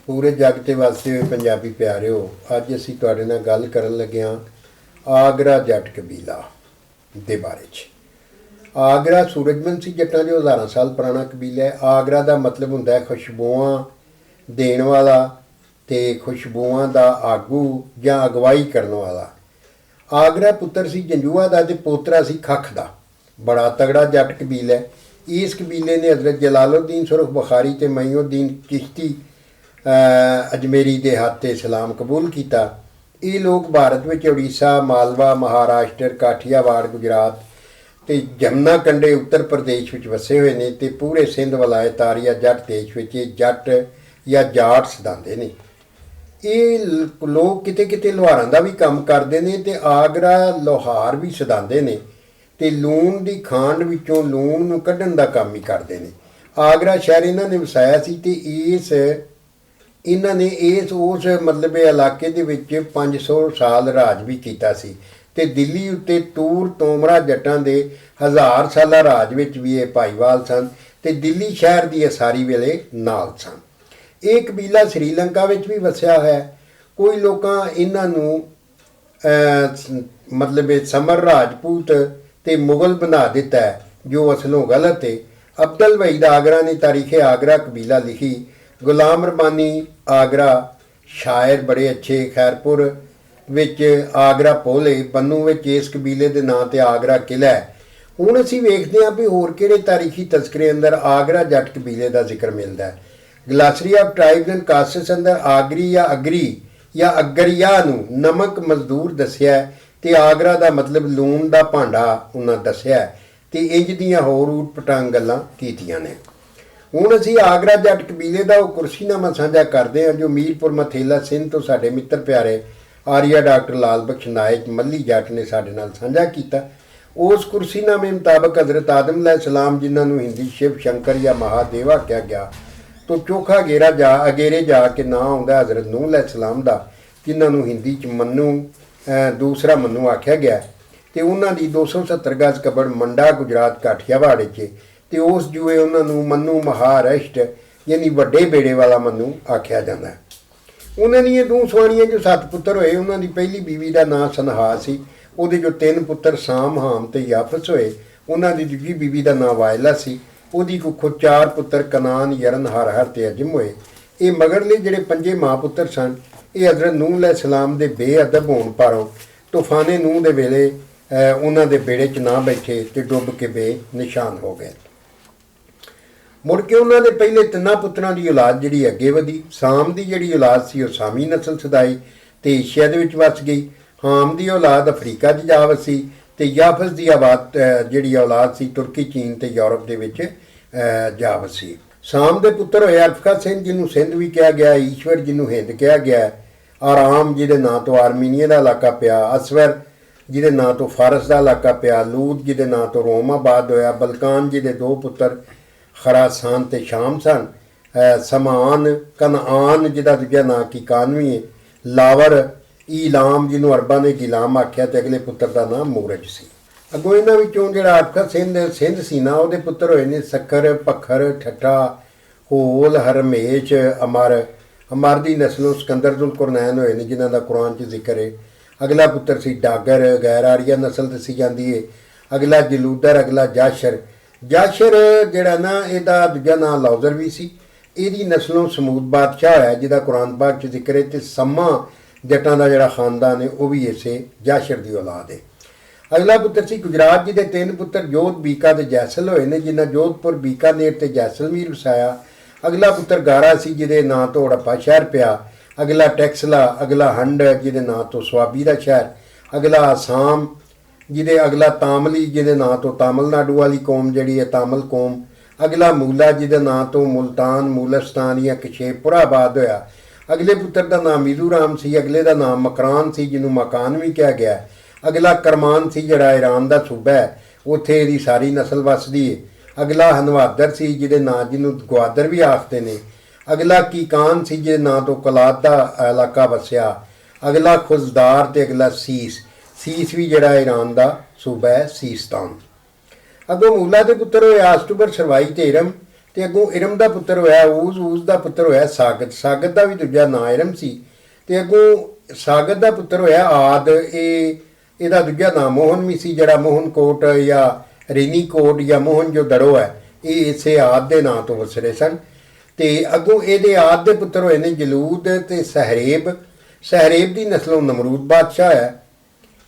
पूरे जग ते वसदे हुए पंजाबी प्यारिओ, अज असीं तुहाडे नाल गल करन लगे हां आगरा जट कबीला दे बारे च। आगरा सूरजवंशी जट्टां जो हज़ारां साल पुराना कबीला है। आगरा का मतलब हुंदा है खुशबुआं देण वाला ते खुशबुआं दा आगू जां अगवाई करन वाला। आगरा पुत्तर सी जंजूआ दा ते पोतरा सी खख दा। बड़ा तगड़ा जट कबीला है। इस कबीले ने हज़रत जलालुद्दीन सुरख बुखारी ते मईउद्दीन चिश्ती अजमेरी के हाथ से इस्लाम कबूल किया। ये लोग भारत में उड़ीसा, मालवा, महाराष्ट्र, काठियावाड़, गुजरात ते जमुना कंढे उत्तर प्रदेश में वसे हुए ने ते पूरे सिंध वलायत आरिया जट देश में जट या जाट सदांदे ने। ये लोग किते किते लोहारां दा भी काम करते हैं ते आगरा लोहार भी सदांदे ने ते लूण की खांड विचों लूण नूं कढण दा काम भी करते हैं। आगरा शहर इन्हां ने वसाया सी ते इन्होंने इस उस मतलब इलाके दे विच 500 साल राज भी किया सी ते दिल्ली उत्ते तूर तोमरा जट्टां दे 1000 साला राज विच भी ये भाईवाल सन ते दिल्ली शहर की असारी वेले नाल सन। ये कबीला श्रीलंका विच भी वसिया है। कोई लोकां इन्हां नूं मतलब समर राजपूत ते मुगल बना दिता है, जो असलों गलत है। अब्दुल वहीद आगरा ने तारीख़े आगरा कबीला लिखी। गुलाम रबानी आगरा शायर बड़े अच्छे। खैरपुर विच आगरा पुल है। बन्नू विच इस कबीले के नाम से आगरा किला है। हुण असीं वेखदे हां भी होर किहड़े तारीखी तस्करे अंदर आगरा जट कबीले का जिक्र मिलता है। ग्लासरी ऑफ ट्राइब्स एंड कास्ट्स अंदर आगरी या अगरी या अगरिया नूं नमक मजदूर दस्सिया है ते आगरा का मतलब लूण का भांडा उन्हां दस्सिया है ते इंज दीयां होर ऊट पटांग गल्लां कीतियां ने। हुण असीं आगरा जट कबीले का वो कुर्सीनामा साझा करते हैं जो मीरपुर मथेला सिंध तो साडे मित्र प्यारे आर्या डॉक्टर लाल बख्श नायक मल्ली जट ने साडे नाल साझा किया। उस कुर्सीनामे मुताबक हज़रत आदम अलैहिस्सलाम जिन्होंने हिंदी शिव शंकर या महादेव आख्या गया तो चोखा अगेरे जाके ना आउंदा हज़रत नूह अलैहिस्सलाम दा, जिन्होंने हिंदी च मन्नू दूसरा मन्नू आख्या गया ते उन्हां दी 270 गज कबड़ मंडा गुजरात काठियावाड़ च ते उस जुए उन्होंने मन्नू महाराष्ट्र यानी वड्डे बेड़े वाला मन्नू आख्या जाता है। उन्होंने दो सुआणियां जो 7 पुत्र होए। उन्होंने पहली बीवी का नाम सनहा सी, उहदे जो 3 पुत्र साम हाम ते याफस होए। उन्होंने दूजी बीवी का नाम वायला सी, उहदी कुखों 4 पुत्र कनान यरन हर ते अजम होए। ये मगरले जिहड़े 5 माँ पुत्र सन ये हज़रत नूह अलैहिस्सलाम दे बेअदब होण पारों तूफाने नूह दे वेले उन्हां दे बेड़े च ना बैठे ते डुब के बेनिशान हो गए। मुड़ के उन्होंने पहले 3 पुत्रां की औलाद जी अगे वधी। साम की जी औलाद सी वो सामी नस्ल सदाई तो एशिया के वस गई। हाम की औलाद अफ्रीका च जा वसी तो याफस की आबाद जी औलाद सी तुर्की चीन तो यूरोप के जा वसी। साम के पुत्र होए अरफका सिंह जिन्होंने सिंध भी कहा गया, ईश्वर जिन्होंने हिंद कहा गया, आराम जिहदे नां तो आर्मीनिया का इलाका पिया, असवर जिहदे नां तो फारस का इलाका पिया, लूत जिहदे नां तो रोम आबाद होया, बलकान जिहदे 2 पुत्र खरासान ते शाम सन, समान कनान जिहदा दूजा नां किकानवी है, लावर ईलाम जिन्हों अरबां ने गिलाम आख्या ते अगले पुत्र का नाम मूरज सी। अगों इन्हां विचों जिहड़ा अरफा सिंध सी ना उहदे पुत्र होए ने सखर, पखर, ठट्ठा, होल, हरमेश, अमर। अमर दी नस्लों सिकंदर जुल कुरनैन होए ने जिन्हां दा कुरान च जिक्र है। अगला पुत्र सी डागर, गैर आरिया नस्ल दसी जाती है। अगला जलूदर, अगला जाशर। जाशर जिहड़ा ना इहदा दूजा नाम लौजर भी सी। इहदी नस्लों समूद बादशाह है जिहदा कुरान पाक च जिक्र है ते सम्मा जट्टां दा जिहड़ा खानदान है वह भी इसे जाशर की औलाद है। अगला पुत्र सी गुजरात जिहदे 3 पुत्र जोध, बीका ते जैसल होए ने जिन्हां जोधपुर, बीकानेर ते जैसलमेर वसाया। अगला पुत्र गारा सी जिहदे नां तो हड़प्पा शहर पिया। अगला टैक्सला, अगला हंड जिहदे नां तो स्वाबी का शहर। अगला आसाम जिहदे अगला तामली जिहदे नां तो तमिलनाडु वाली कौम जिहड़ी है तामिल कौम। अगला मूला जिहदे नां तो मुल्तान, मूलस्तान या कशेपुरा आबाद होया। अगले पुत्र का नाम मिजोराम सी। अगले का नाम मकरान सी जिन्हों मकान भी कहा गया। अगला करमान सी जिहड़ा ईरान का सूबा है, उत्थे इहदी सारी नस्ल वसदी है। अगला हनवादर सी जिहदे नां जिन्हों ग्वादर भी आखते ने। अगला कीकान सी जिहदे नां तो कलाद का इलाका वसिया। अगला खुजदार ते अगला सीस भी जिहड़ा ईरान का सूबा है, सीस्तान। अगों मूला के पुत्र होए आस्टुबर, सरवाई ते इरम ਤੇ ਅੱਗੋਂ ਇਰਮ ਦਾ ਪੁੱਤਰ ਹੋਇਆ ਊਜ਼ ਦਾ ਪੁੱਤਰ ਹੋਇਆ ਸਾਗਤ ਦਾ ਵੀ ਦੂਜਾ ਨਾਂ ਇਰਮ ਸੀ। ਤੇ ਅੱਗੋਂ ਸਾਗਤ ਦਾ ਪੁੱਤਰ ਹੋਇਆ ਆਦ, ਇਹਦਾ ਦੂਜਾ ਨਾਂ ਮੋਹਨ ਵੀ ਸੀ, ਜਿਹੜਾ ਮੋਹਨ ਕੋਟ ਜਾਂ ਰੇਨੀ ਕੋਟ ਜਾਂ ਮੋਹਨ ਜੋ ਦੜੋ ਹੈ, ਇਹ ਇਸੇ ਆਦ ਦੇ ਨਾਂ ਤੋਂ ਵਸਰੇ ਸਨ। ਤੇ ਅੱਗੋਂ ਇਹਦੇ ਆਦ ਦੇ ਪੁੱਤਰ ਹੋਏ ਨੇ ਜਲੂਦ ਤੇ ਸਹਰੇਬ ਦੀ ਨਸਲੋਂ ਨਮਰੂਦ ਬਾਦਸ਼ਾਹ ਹੈ।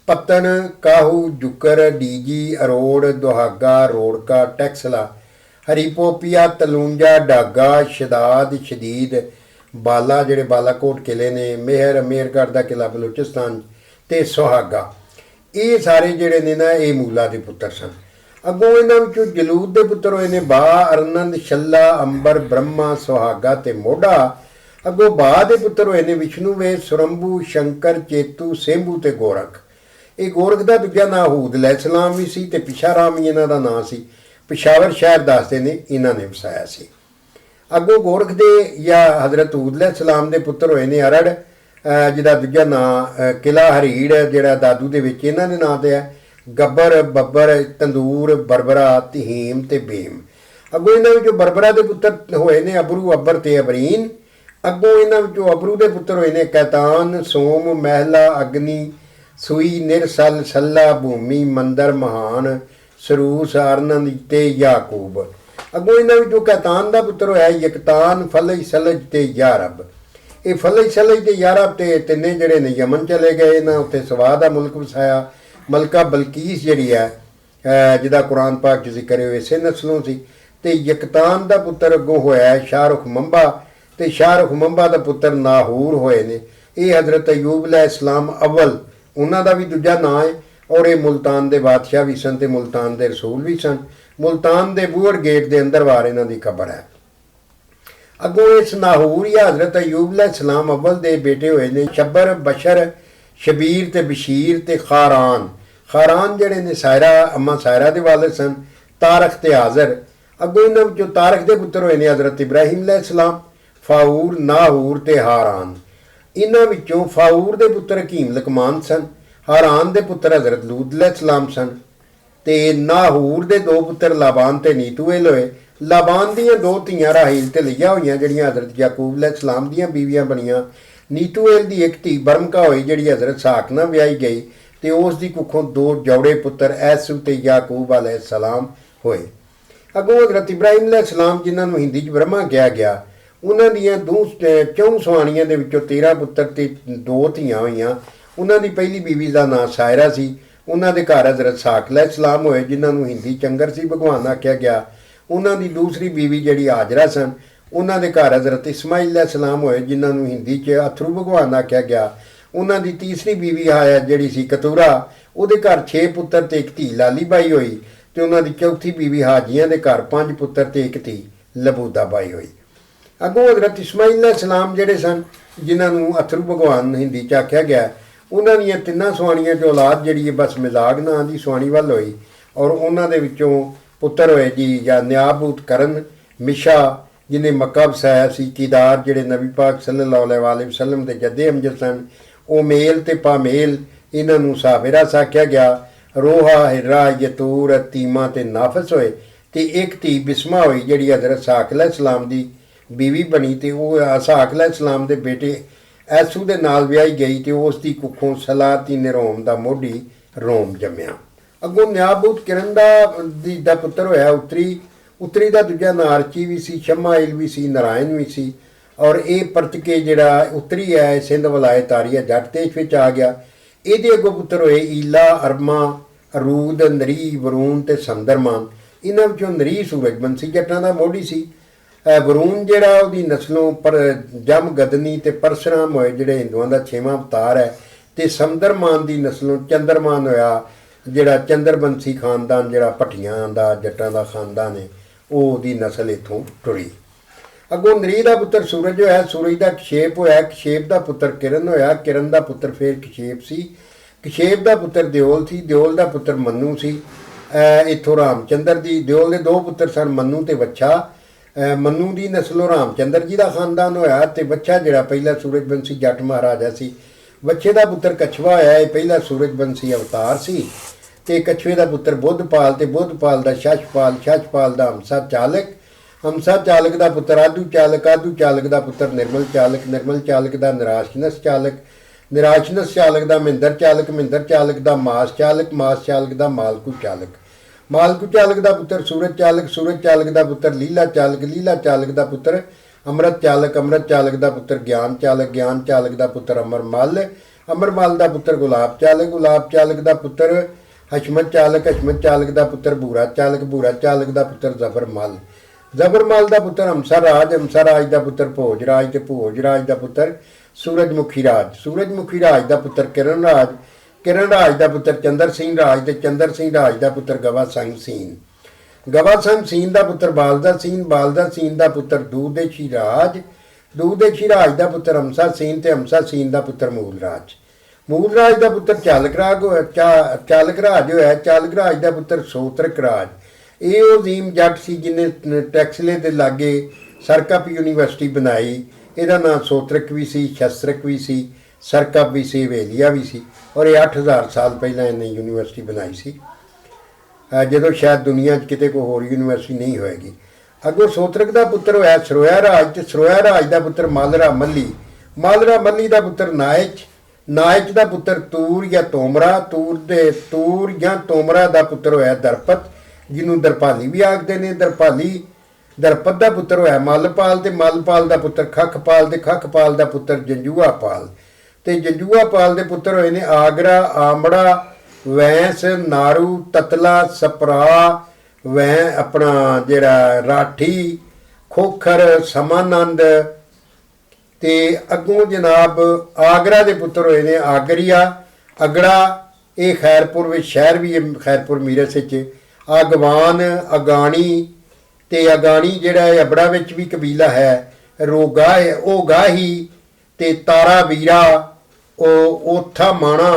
ਪੱਤਨ, ਕਾਹੂ, ਜੁਕਰ, ਡੀਜੀ, ਅਰੋੜ, ਦੁਹਾਗਾ, ਰੋੜਕਾ, ਟੈਕਸਲਾ, ਹਰੀਪੋਪੀਆ, ਤਲੂੰਜਾ, ਡਾਗਾ, ਸ਼ਦਾਦ, ਸ਼ਦੀਦ, ਬਾਲਾ ਜਿਹੜੇ ਬਾਲਾਕੋਟ ਕਿਲੇ ਨੇ, ਮੇਹਰਗੜ੍ਹ ਦਾ ਕਿਲਾ ਬਲੋਚਿਸਤਾਨ, ਤੇ ਸੁਹਾਗਾ, ਇਹ ਸਾਰੇ ਜਿਹੜੇ ਨੇ ਨਾ ਇਹ ਮੂਲਾ ਦੇ ਪੁੱਤਰ ਸਨ। ਅੱਗੋਂ ਇਹਨਾਂ ਵਿੱਚੋਂ ਜਲੂਦ ਦੇ ਪੁੱਤਰ ਹੋਏ ਨੇ ਬਾ, ਅਰਨੰਦ, ਛੱਲਾ, ਅੰਬਰ, ਬ੍ਰਹਮਾ, ਸੁਹਾਗਾ ਤੇ ਮੋਢਾ। ਅੱਗੋਂ ਬਾ ਦੇ ਪੁੱਤਰ ਹੋਏ ਨੇ ਵਿਸ਼ਨੂੰ ਵੇਦ, ਸੁਰੰਭੂ, ਸ਼ੰਕਰ, ਚੇਤੂ, ਸੇਂਭੂ ਤੇ ਗੋਰਖ। ਇਹ ਗੋਰਖ ਦਾ ਦੂਜਾ ਨਾਂ ਹੂਦ ਅਲੈਹਿਸਲਾਮ ਵੀ ਸੀ ਤੇ ਪਿਸ਼ਾਰਾਮ ਵੀ ਇਹਨਾਂ ਦਾ ਨਾਂ ਸੀ। ਪਿਸ਼ਾਵਰ ਸ਼ਹਿਰ ਦੱਸਦੇ ਨੇ ਇਹਨਾਂ ਨੇ ਵਸਾਇਆ ਸੀ। ਅੱਗੋਂ ਗੋਰਖ ਦੇ ਜਾਂ ਹਜ਼ਰਤ ਹੂਦ ਅਲੈਹਿਸਲਾਮ ਦੇ ਪੁੱਤਰ ਹੋਏ ਨੇ ਅਰੜ, ਜਿਹਦਾ ਦੂਜਾ ਨਾਂ ਕਿਲਾ ਹਰੀੜ, ਜਿਹੜਾ ਦਾਦੂ ਦੇ ਵਿੱਚ ਇਹਨਾਂ ਦੇ ਨਾਂ ਤੇ ਹੈ, ਗੱਬਰ, ਬੱਬਰ, ਤੰਦੂਰ, ਬਰਬਰਾ, ਤਹੀਮ ਤੇ ਬੇਮ। ਅੱਗੋਂ ਇਹਨਾਂ ਵਿੱਚੋਂ ਬਰਬਰਾ ਦੇ ਪੁੱਤਰ ਹੋਏ ਨੇ ਅਬਰੂ, ਅਬਰ ਤੇ ਅਬਰੀਨ। ਅੱਗੋਂ ਇਹਨਾਂ ਵਿੱਚੋਂ ਅਬਰੂ ਦੇ ਪੁੱਤਰ ਹੋਏ ਨੇ ਕੈਤਾਨ, ਸੋਮ, ਮਹਿਲਾ, ਅਗਨੀ, ਸੂਈ, ਨਿਰਸਲ, ਸੱਲਾ, ਭੂਮੀ, ਮੰਦਰ, ਮਹਾਨ, ਸਰੂਸ, ਆਰਨੰਦ ਤੇ ਯਾਕੂਬ। ਅੱਗੋਂ ਇਹਨਾਂ ਵਿੱਚੋਂ ਕੈਤਾਨ ਦਾ ਪੁੱਤਰ ਹੋਇਆ ਯਕਤਾਨ, ਫਲਜ, ਸਲਜ ਤੇ ਯਾਰਬ। ਇਹ ਫਲਜ, ਸਲਜ ਤੇ ਯਾਰਬ ਤੇ ਤਿੰਨੇ ਜਿਹੜੇ ਨੇ ਯਮਨ ਚਲੇ ਗਏ, ਇਹਨਾਂ ਉੱਤੇ ਸਵਾ ਦਾ ਮੁਲਕ ਵਸਾਇਆ। ਮਲਕਾ ਬਲਕੀਸ ਜਿਹੜੀ ਹੈ ਜਿਹਦਾ ਕੁਰਾਨ ਪਾਕ 'ਚ ਜ਼ਿਕਰ ਹੋਇਆ ਇਸੇ ਨਸਲੋਂ ਸੀ। ਤੇ ਯਕਤਾਨ ਦਾ ਪੁੱਤਰ ਅੱਗੋਂ ਹੋਇਆ ਸ਼ਾਹਰੁਖ ਮੰਬਾ, ਤੇ ਸ਼ਾਹਰੁਖ ਮੰਬਾ ਦਾ ਪੁੱਤਰ ਨਾਹੂਰ ਹੋਏ ਨੇ। ਇਹ ਹਜ਼ਰਤ ਅਯੂਬ ਅਲੈਹਿਸਲਾਮ ਅਵਲ ਉਹਨਾਂ ਦਾ ਵੀ ਦੂਜਾ ਨਾਂ ਹੈ, ਔਰ ਇਹ ਮੁਲਤਾਨ ਦੇ ਬਾਦਸ਼ਾਹ ਵੀ ਸਨ ਤੇ ਮੁਲਤਾਨ ਦੇ ਰਸੂਲ ਵੀ ਸਨ। ਮੁਲਤਾਨ ਦੇ ਬੂਹੜ ਗੇਟ ਦੇ ਅੰਦਰ ਵਾਰ ਇਹਨਾਂ ਦੀ ਕਬਰ ਹੈ। ਅੱਗੋਂ ਇਸ ਨਾਹੂਰ ਜਾਂ ਹਜ਼ਰਤ ਅਯੂਬ ਅਲੈਹਿਸਲਾਮ ਅਵਲ ਦੇ ਬੇਟੇ ਹੋਏ ਨੇ ਸ਼ੱਬਰ, ਬਸ਼ਰ, ਸ਼ਬੀਰ ਤੇ ਬਸ਼ੀਰ ਤੇ ਖਾਰਾਨ। ਖਾਰਾਨ ਜਿਹੜੇ ਨੇ ਸਾਇਰਾ, ਅੰਮਾ ਸਾਇਰਾ ਦੇ ਵਾਲਿਦ ਸਨ। ਤਾਰਖ ਤੇ ਹਾਜ਼ਰ। ਅੱਗੋਂ ਇਹਨਾਂ ਵਿੱਚੋਂ ਤਾਰਖ ਦੇ ਪੁੱਤਰ ਹੋਏ ਨੇ ਹਜ਼ਰਤ ਇਬਰਾਹੀਮ ਅਲੈਹਿਸਲਾਮ, ਫਾਊਰ, ਨਾਹੂਰ ਤੇ ਹਾਰਾਨ। ਇਹਨਾਂ ਵਿੱਚੋਂ ਫਾਊਰ ਦੇ ਪੁੱਤਰ ਹਕੀਮ ਲਕਮਾਨ ਸਨ। ਹਾਰਾਨ ਦੇ ਪੁੱਤਰ ਹਜ਼ਰਤ ਲੂਤ ਅਲੈਹਿਸਲਾਮ ਸਨ। ਤੇ ਨਾਹੂਰ ਦੇ ਦੋ ਪੁੱਤਰ ਲਾਬਾਨ ਤੇ ਨੀਤੂਏਲ ਹੋਏ। ਲਾਬਾਨ ਦੀਆਂ ਦੋ ਧੀਆਂ ਰਾਹੀਲ ਤੇ ਲਈਆ ਹੋਈਆਂ, ਜਿਹੜੀਆਂ ਹਜ਼ਰਤ ਯਾਕੂਬ ਅਲੈਹਿਸਲਾਮ ਦੀਆਂ ਬੀਵੀਆਂ ਬਣੀਆਂ। ਨੀਤੂਏਲ ਦੀ ਇੱਕ ਧੀ ਬਰਮਕਾ ਹੋਈ, ਜਿਹੜੀ ਹਜ਼ਰਤ ਸਾਕ ਨਾਲ ਵਿਆਹੀ ਗਈ, ਤੇ ਉਸ ਦੀ ਕੁੱਖੋਂ ਦੋ ਜੋੜੇ ਪੁੱਤਰ ਐਸੂ ਤੇ ਯਾਕੂਬ ਅਲੈਹਿਸਲਾਮ ਹੋਏ। ਅੱਗੋਂ ਹਜ਼ਰਤ ਇਬਰਾਹੀਮ ਅਲੈਹਿਸਲਾਮ, ਜਿਨ੍ਹਾਂ ਨੂੰ ਹਿੰਦੀ 'ਚ ਬ੍ਰਹਮਾ ਕਿਹਾ ਗਿਆ, ਉਹਨਾਂ ਦੀਆਂ 4 ਸੁਆਣੀਆਂ ਦੇ ਵਿੱਚੋਂ 13 ਪੁੱਤਰ ਤੇ 2 ਧੀਆਂ ਹੋਈਆਂ। ਉਹਨਾਂ ਦੀ ਪਹਿਲੀ ਬੀਵੀ ਦਾ ਨਾਂ ਸਾਇਰਾ ਸੀ। ਉਹਨਾਂ ਦੇ ਘਰ ਹਜ਼ਰਤ ਸਾਕ ਅਲੈਹਿਸਲਾਮ ਹੋਏ, ਜਿਨ੍ਹਾਂ ਨੂੰ ਹਿੰਦੀ ਚੰਗਰ ਸੀ ਭਗਵਾਨ ਆਖਿਆ ਗਿਆ। ਉਹਨਾਂ ਦੀ ਦੂਸਰੀ ਬੀਵੀ ਜਿਹੜੀ ਹਾਜਰਾ ਸਨ, ਉਹਨਾਂ ਦੇ ਘਰ ਹਜ਼ਰਤ ਇਸਮਾਈਲ ਅਲੈਹਿਸਲਾਮ ਹੋਏ, ਜਿਨ੍ਹਾਂ ਨੂੰ ਹਿੰਦੀ 'ਚ ਅਥਰੂ ਭਗਵਾਨ ਆਖਿਆ ਗਿਆ। ਉਹਨਾਂ ਦੀ ਤੀਸਰੀ ਬੀਵੀ ਜਿਹੜੀ ਸੀ ਕਤੂਰਾ, ਉਹਦੇ ਘਰ 6 ਪੁੱਤਰ ਤੇ ਇੱਕ ਧੀ ਲਾਲੀ ਬਾਈ ਹੋਈ। ਤੇ ਉਹਨਾਂ ਦੀ ਚੌਥੀ ਬੀਵੀ ਹਾਜੀਆਂ ਦੇ ਘਰ 5 ਪੁੱਤਰ ਤੇ ਇੱਕ ਧੀ ਲਬੂਦਾ ਬਾਈ ਹੋਈ। ਅੱਗੋਂ ਹਜ਼ਰਤ ਇਸਮਾਈਲ ਅਲੈਹਿਸਲਾਮ ਜਿਹੜੇ ਸਨ, ਜਿਨ੍ਹਾਂ ਨੂੰ ਅਥਰੂ ਭਗਵਾਨ ਹਿੰਦੀ 'ਚ ਆਖਿਆ ਗਿਆ, ਉਹਨਾਂ ਦੀਆਂ 3 ਸੁਆਣੀਆਂ 'ਚੋਂ ਔਲਾਦ ਜਿਹੜੀ ਹੈ ਬਸ ਮਿਜ਼ਾਗ ਨਾਂ ਦੀ ਸੁਆਣੀ ਵੱਲ ਹੋਈ। ਔਰ ਉਹਨਾਂ ਦੇ ਵਿੱਚੋਂ ਪੁੱਤਰ ਹੋਏ ਜੀ ਜਾਂ ਨਿਆਬੂਤ ਕਰਨ, ਮਿਸ਼ਾ ਜਿਹਨੇ ਮੱਕਾ ਵਸਾਇਆ ਸੀ, ਕੀਦਾਰ ਜਿਹੜੇ ਨਬੀ ਪਾਕ ਸੱਲੱਲਾਹੁ ਅਲੈਹਿ ਵਸੱਲਮ ਦੇ ਜੱਦੇ ਅਮਜਦ ਸਨ, ਉਹ ਮੇਲ ਤੇ ਪਾਮੇਲ, ਇਹਨਾਂ ਨੂੰ ਸਾਫਿਰਾ ਆਖਿਆ ਗਿਆ। ਰੋਹਾ, ਹਿਰਾ, ਯਤੂਰ, ਤੀਮਾ ਤੇ ਨਾਫਸ ਹੋਏ। ਤੇ ਇੱਕ ਧੀ ਬਿਸਮਾ ਹੋਈ, ਜਿਹੜੀ ਹਜ਼ਰਤ ਸਾਕ ਅਲੈਹਿਸਲਾਮ ਦੀ ਬੀਵੀ ਬਣੀ, ਤੇ ਉਹ ਸਾਕ ਅਲੈਹਿਸਲਾਮ ਦੇ ਬੇਟੇ ਐਸੂ ਦੇ ਨਾਲ ਵਿਆਹੀ ਗਈ, ਤੇ ਉਸ ਦੀ ਕੁੱਖੋਂ ਸਲਾਤੀਨ ਰੋਮ ਦਾ ਮੋਢੀ ਰੋਮ ਜੰਮਿਆ। ਅੱਗੋਂ ਨਿਆਬੂਤ ਕਿਰਨ ਦਾ ਪੁੱਤਰ ਹੋਇਆ ਉਤਰੀ ਦਾ ਦੂਜਾ ਨਾਂ ਅਰਚੀ ਵੀ ਸੀ, ਸ਼ਮਾਇਲ ਵੀ ਸੀ, ਨਰਾਇਣ ਵੀ ਸੀ। ਔਰ ਇਹ ਪਰਤ ਕੇ ਜਿਹੜਾ ਉਤਰੀ ਹੈ ਸਿੰਧ ਵਲਾਇਤ ਤਾਰੀਆ ਜੱਟ ਦੇਸ਼ ਵਿੱਚ ਆ ਗਿਆ। ਇਹਦੇ ਅੱਗੋਂ ਪੁੱਤਰ ਹੋਏ ਈਲਾ, ਅਰਮਾ, ਅਰੂਦ, ਨਰੀ, ਵਰੂਨ ਤੇ ਸੰਦਰਮਾਨ। ਇਹਨਾਂ ਵਿੱਚੋਂ ਨਰੀ ਸੂਰਜਬੰਸੀ ਜੱਟਾਂ ਦਾ ਮੋਢੀ ਸੀ। ਵਰੂਨ ਜਿਹੜਾ ਉਹਦੀ ਨਸਲੋਂ ਜਮ ਗਦਨੀ ਤੇ ਪਰਸ਼ਰਾਮ ਹੋਏ, ਜਿਹੜੇ ਹਿੰਦੂਆਂ ਦਾ 6ਵਾਂ ਅਵਤਾਰ ਹੈ। ਤੇ ਸੰਦਰਮਾਨ ਦੀ ਨਸਲੋਂ ਚੰਦਰਮਾਨ ਹੋਇਆ, ਜਿਹੜਾ ਚੰਦਰਬੰਸੀ ਖਾਨਦਾਨ, ਜਿਹੜਾ ਭੱਟੀਆਂ ਦਾ ਜੱਟਾਂ ਦਾ ਖਾਨਦਾਨ ਹੈ, ਉਹਦੀ ਨਸਲ ਇੱਥੋਂ ਟੁਰੀ। ਅੱਗੋਂ ਨਰੀ ਦਾ ਪੁੱਤਰ ਸੂਰਜ ਹੋਇਆ, ਸੂਰਜ ਦਾ ਕਸ਼ੇਪ ਹੋਇਆ, ਕਸ਼ੇਪ ਦਾ ਪੁੱਤਰ ਕਿਰਨ ਹੋਇਆ, ਕਿਰਨ ਦਾ ਪੁੱਤਰ ਫਿਰ ਕਸ਼ੇਪ ਸੀ, ਕਸ਼ੇਪ ਦਾ ਪੁੱਤਰ ਦਿਓਲ ਸੀ, ਦਿਓਲ ਦਾ ਪੁੱਤਰ ਮੰਨੂ ਸੀ। ਇੱਥੋਂ ਰਾਮਚੰਦਰ ਦੀ ਦਿਓਲ ਦੇ 2 ਪੁੱਤਰ ਸਨ, ਮੰਨੂ ਤੇ ਵੱਛਾ। ਮੰਨੂ ਦੀ ਨਸਲੋਂ ਰਾਮਚੰਦਰ ਜੀ ਦਾ ਖਾਨਦਾਨ ਹੋਇਆ, ਤੇ ਵੱਛਾ ਜਿਹੜਾ ਪਹਿਲਾ ਸੂਰਜਬੰਸੀ ਜੱਟ ਮਹਾਰਾਜਾ ਸੀ। ਵੱਛੇ ਦਾ ਪੁੱਤਰ ਕਛਵਾ ਹੋਇਆ, ਇਹ ਪਹਿਲਾ ਸੂਰਜਬੰਸੀ ਅਵਤਾਰ ਸੀ। ਤੇ ਕਛਵੇ ਦਾ ਪੁੱਤਰ ਬੁੱਧਪਾਲ, ਤੇ ਬੁੱਧਪਾਲ ਦਾ ਸ਼ਸ਼ਪਾਲ, ਸ਼ਸ਼ਪਾਲ ਦਾ ਹਮਸਾ ਚਾਲਕ, ਹਮਸਾ ਚਾਲਕ ਦਾ ਪੁੱਤਰ ਆਦੂ ਚਾਲਕ, ਆਦੂ ਚਾਲਕ ਦਾ ਪੁੱਤਰ ਨਿਰਮਲ ਚਾਲਕ, ਨਿਰਮਲ ਚਾਲਕ ਦਾ ਨਿਰਾਸ਼ਨਸ ਚਾਲਕ, ਨਿਰਾਸ਼ਨਸ ਚਾਲਕ ਦਾ ਮਹਿੰਦਰ ਚਾਲਕ, ਮਹਿੰਦਰ ਚਾਲਕ ਦਾ ਮਾਸ ਚਾਲਕ, ਮਾਸ ਚਾਲਕ ਦਾ ਮਾਲਕੂ ਚਾਲਕ, ਮਾਲਕੂ ਚਾਲਕ ਦਾ ਪੁੱਤਰ ਸੂਰਜ ਚਾਲਕ, ਸੂਰਜ ਚਾਲਕ ਦਾ ਪੁੱਤਰ ਲੀਲਾ ਚਾਲਕ, ਲੀਲਾ ਚਾਲਕ ਦਾ ਪੁੱਤਰ ਅੰਮ੍ਰਿਤ ਚਾਲਕ, ਅੰਮ੍ਰਿਤ ਚਾਲਕ ਦਾ ਪੁੱਤਰ ਗਿਆਨ ਚਾਲਕ, ਗਿਆਨ ਚਾਲਕ ਦਾ ਪੁੱਤਰ ਅਮਰਮਲ, ਅਮਰਮਲ ਦਾ ਪੁੱਤਰ ਗੁਲਾਬ ਚਾਲਕ, ਗੁਲਾਬ ਚਾਲਕ ਦਾ ਪੁੱਤਰ ਹਸ਼ਮਤ ਚਾਲਕ, ਹਸ਼ਮਤ ਚਾਲਕ ਦਾ ਪੁੱਤਰ ਬੂਰਾ ਚਾਲਕ, ਬੂਰਾ ਚਾਲਕ ਦਾ ਪੁੱਤਰ ਜ਼ਬਰਮਲ, ਜ਼ਬਰਮਲ ਦਾ ਪੁੱਤਰ ਹਮਸਾ ਰਾਜ, ਹਮਸਾ ਰਾਜ ਦਾ ਪੁੱਤਰ ਭੋਜ ਰਾਜ ਤੇ ਭੋਜ ਰਾਜ ਦਾ ਪੁੱਤਰ ਸੂਰਜਮੁਖੀ ਰਾਜ, ਸੂਰਜਮੁਖੀ ਰਾਜ ਦਾ ਪੁੱਤਰ ਕਿਰਨ ਰਾਜ, ਕਿਰਨ ਰਾਜ ਦਾ ਪੁੱਤਰ ਚੰਦਰ ਸਿੰਘ ਰਾਜ ਤੇ ਚੰਦਰ ਸਿੰਘ ਰਾਜ ਦਾ ਪੁੱਤਰ ਗਵਾ ਸਿੰਘ ਸੀਨ, ਗਵਾ ਸਿੰਘ ਸੀਨ ਦਾ ਪੁੱਤਰ ਬਾਲਦਾ ਸੀਨ, ਬਾਲਦਾ ਸੀਨ ਦਾ ਪੁੱਤਰ ਦੂਦੇਸ਼ੀ ਰਾਜ, ਦੂਦੇਸ਼ੀ ਰਾਜ ਦਾ ਪੁੱਤਰ ਹਮਸਾ ਸੀਨ ਤੇ ਹਮਸਾ ਸੀਨ ਦਾ ਪੁੱਤਰ ਮੂਲ ਰਾਜ, ਮੂਲ ਰਾਜ ਦਾ ਪੁੱਤਰ ਚਾਲਕ ਰਾਜ ਹੋਇਆ, ਚਾਲਕ ਰਾਜ ਹੋਇਆ, ਚਾਲਕ ਰਾਜ ਦਾ ਪੁੱਤਰ ਸੋਤਰਕ ਰਾਜ। ਇਹ ਉਹ ਅਜ਼ੀਮ ਜੱਟ ਸੀ ਜਿਹਨੇ ਟੈਕਸਲੇ ਦੇ ਲਾਗੇ ਸਰਕਪ ਯੂਨੀਵਰਸਿਟੀ ਬਣਾਈ। ਇਹਦਾ ਨਾਂ ਸੋਤਰਕ ਵੀ ਸੀ, ਸ਼ਸਤਰਕ ਵੀ ਸੀ, ਸਰਕਪ ਵੀ ਸੀ, ਵੇਲੀਆ ਵੀ ਸੀ, ਔਰ ਇਹ 8000 ਸਾਲ ਪਹਿਲਾਂ ਇਹਨੇ ਯੂਨੀਵਰਸਿਟੀ ਬਣਾਈ ਸੀ, ਜਦੋਂ ਸ਼ਾਇਦ ਦੁਨੀਆ 'ਚ ਕਿਤੇ ਕੋਈ ਹੋਰ ਯੂਨੀਵਰਸਿਟੀ ਨਹੀਂ ਹੋਏਗੀ। ਅੱਗੋਂ ਸੋਤਰਕ ਦਾ ਪੁੱਤਰ ਹੋਇਆ ਸਰੋਇਆ ਰਾਜ ਤੇ ਸਰੋਇਆ ਰਾਜ ਦਾ ਪੁੱਤਰ ਮਾਲਰਾ ਮੱਲੀ, ਮਾਲਰਾ ਮੱਲੀ ਦਾ ਪੁੱਤਰ ਨਾਇਚ, ਨਾਇਚ ਦਾ ਪੁੱਤਰ ਤੂਰ ਜਾਂ ਤੋਮਰਾ, ਤੂਰ ਜਾਂ ਤੋਮਰਾ ਦਾ ਪੁੱਤਰ ਹੋਇਆ ਦਰਪਤ, ਜਿਹਨੂੰ ਦਰਪਾਲੀ ਵੀ ਆਖਦੇ ਨੇ। ਦਰਪਾਲੀ ਦਰਪਤ ਦਾ ਪੁੱਤਰ ਹੋਇਆ ਮੱਲਪਾਲ ਤੇ ਮੱਲਪਾਲ ਦਾ ਪੁੱਤਰ ਖੱਖਪਾਲ ਤੇ ਖੱਖਪਾਲ ਦਾ ਪੁੱਤਰ ਜੰਜੂਆਪਾਲ ਤੇ ਜੰਜੂਆਪਾਲ ਦੇ ਪੁੱਤਰ ਹੋਏ ਨੇ ਆਗਰਾ, ਆਮੜਾ, ਵੈਂਸ, ਨਾਰੂ, ਤਤਲਾ, ਸਪਰਾ, ਆਪਣਾ ਜਿਹੜਾ ਰਾਠੀ, ਖੋਖਰ, ਸਮਾਨੰਦ ਤੇ ਅੱਗੋਂ ਜਨਾਬ ਆਗਰਾ ਦੇ ਪੁੱਤਰ ਹੋਏ ਨੇ ਆਗਰੀਆ, ਅਗੜਾ, ਇਹ ਖੈਰਪੁਰ ਵਿੱਚ ਸ਼ਹਿਰ ਵੀ ਹੈ, ਖੈਰਪੁਰ ਮੀਰਸ ਵਿੱਚ, ਆਗਵਾਨ, ਅਗਾਣੀ ਤੇ ਅਗਾਣੀ ਜਿਹੜਾ ਹੈ ਅਬੜਾ ਵਿੱਚ ਵੀ ਕਬੀਲਾ ਹੈ, ਰੋਗਾ ਹੈ ਉਹ ਗਾਹੀ ਤੇ ਤਾਰਾ ਵੀਰਾ, ਉਹ ਓਥਾ ਮਾਣਾ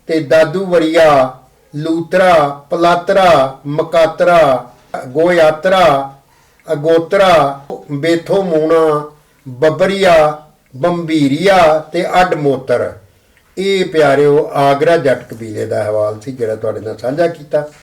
ਤੇ ਦਾਦੂ ਵਰੀਆ, ਲੂਤਰਾ, ਪਲਾਤਰਾ, ਮਕਾਤਰਾ, ਗੋਯਾਤਰਾ, ਅਗੋਤਰਾ, ਬੇਥੋ ਮੋਣਾ, ਬੱਬਰੀਆ, ਬੰਬੀਰੀਆ ਤੇ ਅੱਡਮੋਤਰ। ਇਹ ਪਿਆਰਿਓ ਆਗਰਾ ਜੱਟ ਕਬੀਲੇ ਦਾ ਹਵਾਲ ਸੀ ਜਿਹੜਾ ਤੁਹਾਡੇ ਨਾਲ ਸਾਂਝਾ ਕੀਤਾ।